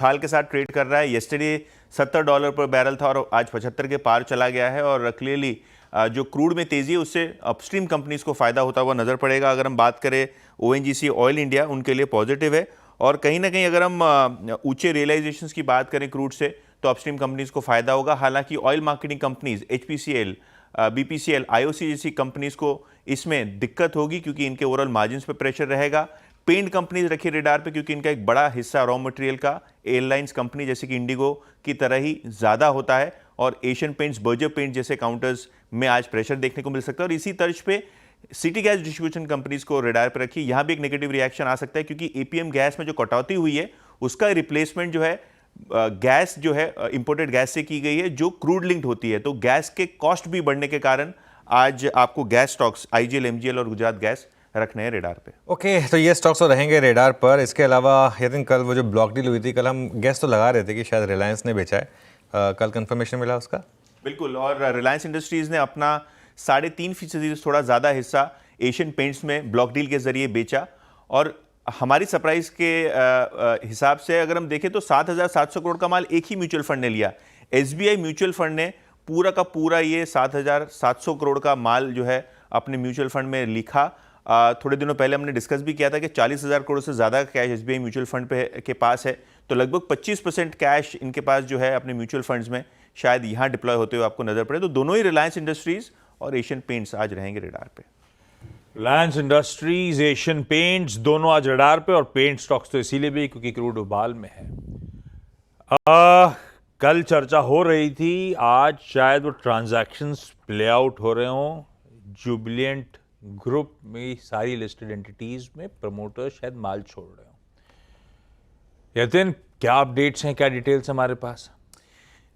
उछाल के साथ ट्रेड कर रहा है। येस्टरडे $70 पर बैरल था और आज 75 के पार चला गया है और क्लियरली जो क्रूड में तेजी है उससे अपस्ट्रीम कंपनीज को फायदा होता हुआ नजर पड़ेगा। अगर हम बात करें ONGC ऑयल इंडिया, उनके लिए पॉजिटिव है और कहीं ना कहीं अगर हम ऊंचे रियलाइजेशंस की बात करें क्रूड से तो अपस्ट्रीम कंपनीज को फायदा होगा। हालांकि oil marketing companies HPCL, BPCL, IOC जैसी कंपनीज को इसमें दिक्कत होगी क्योंकि इनके ओवरऑल मार्जिन्स पे प्रेशर रहेगा। पेंट कंपनीज रखिए रेडार पे क्योंकि इनका एक बड़ा हिस्सा रॉ मटेरियल का एयरलाइंस कंपनी जैसे कि इंडिगो की तरह ही ज़्यादा होता है और एशियन पेंट्स, बर्जर पेंट जैसे काउंटर्स में आज प्रेशर देखने को मिल सकता है। और इसी तर्ज पे सिटी गैस डिस्ट्रीब्यूशन कंपनीज को रेडार पर रखिए, यहाँ भी एक नेगेटिव रिएक्शन आ सकता है क्योंकि APM गैस में जो कटौती हुई है उसका रिप्लेसमेंट जो है गैस जो है इंपोर्टेड गैस से की गई है जो क्रूड लिंक्ड होती है। तो गैस के कॉस्ट भी बढ़ने के कारण आज आपको गैस स्टॉक्स IGL, MGL और गुजरात गैस रखने हैं रेडार पे। ओके, तो ये स्टॉक्स तो रहेंगे रेडार पर। इसके अलावा यकीन कल वो जो ब्लॉक डील हुई थी, कल हम गैस तो लगा रहे थे कि शायद रिलायंस ने बेचा है, कल कंफर्मेशन मिला उसका? बिल्कुल, और रिलायंस इंडस्ट्रीज ने अपना 3.5% से थोड़ा ज़्यादा हिस्सा एशियन पेंट्स में ब्लॉक डील के जरिए बेचा और हमारी सरप्राइज के हिसाब से अगर हम देखें तो 7,700 करोड़ का माल एक ही म्यूचुअल फंड ने लिया। SBI म्यूचुअल फंड ने पूरा का पूरा ये 7,700 करोड़ का माल जो है अपने म्यूचुअल फंड में लिखा। थोड़े दिनों पहले हमने डिस्कस भी किया था कि 40,000 करोड़ से ज़्यादा कैश SBI म्यूचुअल फंड के पास है, तो लगभग 25% कैश इनके पास जो है अपने म्यूचुअल फंड्स में शायद यहाँ डिप्लॉय होते हुए आपको नजर पड़े। तो दोनों ही रिलायंस इंडस्ट्रीज और एशियन पेंट्स आज रहेंगे रेडार पे। रिलायंस इंडस्ट्रीज, एशियन पेंट्स दोनों आज रडार पे और पेंट स्टॉक्स तो इसीलिए भी क्योंकि क्रूड उबाल में है। कल चर्चा हो रही थी, आज शायद वो ट्रांजैक्शंस प्ले आउट हो रहे हों। जुबिलेंट ग्रुप में सारी लिस्टेड एंटिटीज में प्रमोटर शायद माल छोड़ रहे हों। यतिन, क्या अपडेट्स हैं, क्या डिटेल्स हमारे पास?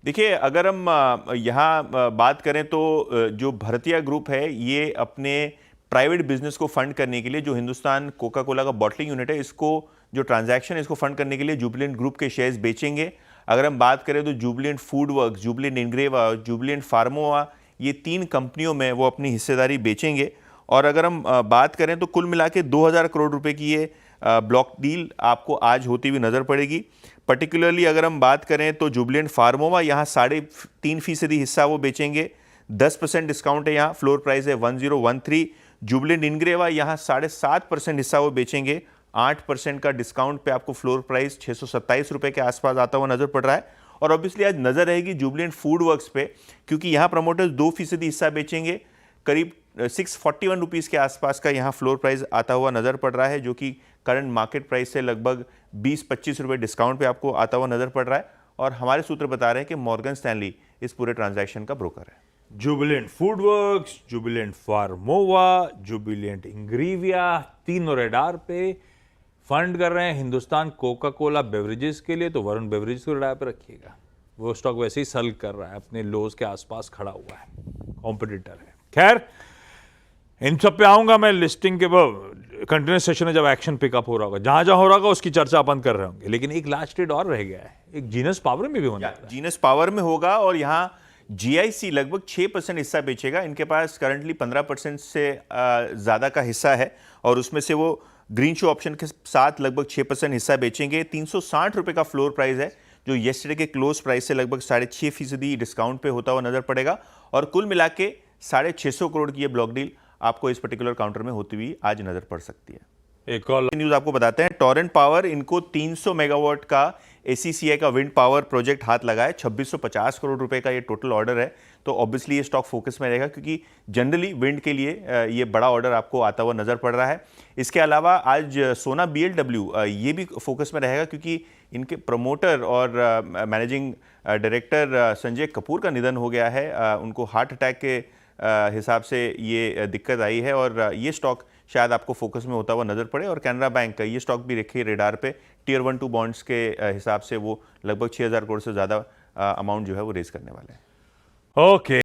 देखिए, अगर हम यहाँ बात करें तो जो भरतिया ग्रुप है ये अपने प्राइवेट बिजनेस को फंड करने के लिए जो हिंदुस्तान कोका कोला का बॉटलिंग यूनिट है इसको जो ट्रांजैक्शन है इसको फंड करने के लिए जुबिलेंट ग्रुप के शेयर्स बेचेंगे। अगर हम बात करें तो जुबिलेंट फूड वर्क्स, जुबिलेंट इंग्रेवा, जुबिलेंट फार्मोवा, ये 3 कंपनियों में वो अपनी हिस्सेदारी बेचेंगे। और अगर हम बात करें तो कुल मिला के 2,000 करोड़ रुपए की ये ब्लॉक डील आपको आज होती हुई नजर पड़ेगी। पर्टिकुलरली अगर हम बात करें तो जुबिलेंट फार्मोवा यहाँ 3.5% हिस्सा वो बेचेंगे। 10% डिस्काउंट है, यहाँ फ्लोर प्राइस है 1013। जुबिलेंट इंग्रेवा यहाँ 7.5% हिस्सा वो बेचेंगे। 8% का डिस्काउंट पे आपको फ्लोर प्राइस 627 रुपए के आसपास आता हुआ नजर पड़ रहा है। और ऑब्वियसली आज नजर रहेगी जुबिलेंट फूड वर्क्स पे क्योंकि यहाँ प्रमोटर्स 2% हिस्सा बेचेंगे। करीब 641 रुपीज़ के आसपास का यहाँ फ्लोर प्राइस आता हुआ नजर पड़ रहा है जो कि करंट मार्केट प्राइस से लगभग 20-25 रुपए डिस्काउंट पे आपको आता हुआ नजर पड़ रहा है। और हमारे सूत्र बता रहे हैं कि मॉर्गन स्टैनली इस पूरे ट्रांजैक्शन का ब्रोकर है। जुबिलेंट फूड वर्क्स, जुबिलेंट फार्मोवा, जुबिलेंट इंग्रीविया, तीनों रेडार पे फंड कर रहे हैं हिंदुस्तान कोका कोला बेवरेजेस के लिए। तो वरुण बेवरेजेस को रेडार पे रखिएगा, वो स्टॉक वैसे ही सल्ग कर रहा है, अपने लोज के आसपास खड़ा हुआ है, कॉम्पिटिटर है। खैर, इन सब पे आऊंगा मैं लिस्टिंग के कंटिन्यूस सेशन में जब एक्शन पिकअप हो रहा होगा, जहां जहां हो रहा होगा उसकी चर्चा अपन कर रहे होंगे। लेकिन एक लास्ट ट्रेड और रह गया है, एक जीनस पावर में भी होना है। जीनस पावर में होगा और यहाँ GIC लगभग 6% हिस्सा बेचेगा। इनके पास करंटली 15% से ज़्यादा का हिस्सा है और उसमें से वो ग्रीन शो ऑप्शन के साथ लगभग 6% हिस्सा बेचेंगे। 360 रुपये का फ्लोर प्राइस है जो येस्टरडे के क्लोज प्राइस से लगभग 6.5% डिस्काउंट पे होता हुआ नजर पड़ेगा। और कुल मिला के 650 करोड़ की ये ब्लॉक डील आपको इस पर्टिकुलर काउंटर में होती हुई आज नजर पड़ सकती है। एक और न्यूज आपको बताते हैं, टोरेंट पावर इनको 300 मेगावाट का ACCI का विंड पावर प्रोजेक्ट हाथ लगा है। 2650 करोड़ रुपए का ये टोटल ऑर्डर है। तो ऑब्वियसली ये स्टॉक फोकस में रहेगा क्योंकि जनरली विंड के लिए ये बड़ा ऑर्डर आपको आता हुआ नजर पड़ रहा है। इसके अलावा आज सोना BLW ये भी फोकस में रहेगा क्योंकि इनके प्रमोटर और मैनेजिंग डायरेक्टर संजय कपूर का निधन हो गया है। उनको हार्ट अटैक के हिसाब से ये दिक्कत आई है और ये स्टॉक शायद आपको फोकस में होता हुआ नजर पड़े। और कैनरा बैंक का ये स्टॉक भी रखिए रेडार पे। टियर 1-2 बॉन्ड्स के हिसाब से वो लगभग 6,000 करोड़ से ज़्यादा अमाउंट जो है वो रेज करने वाले हैं। ओके।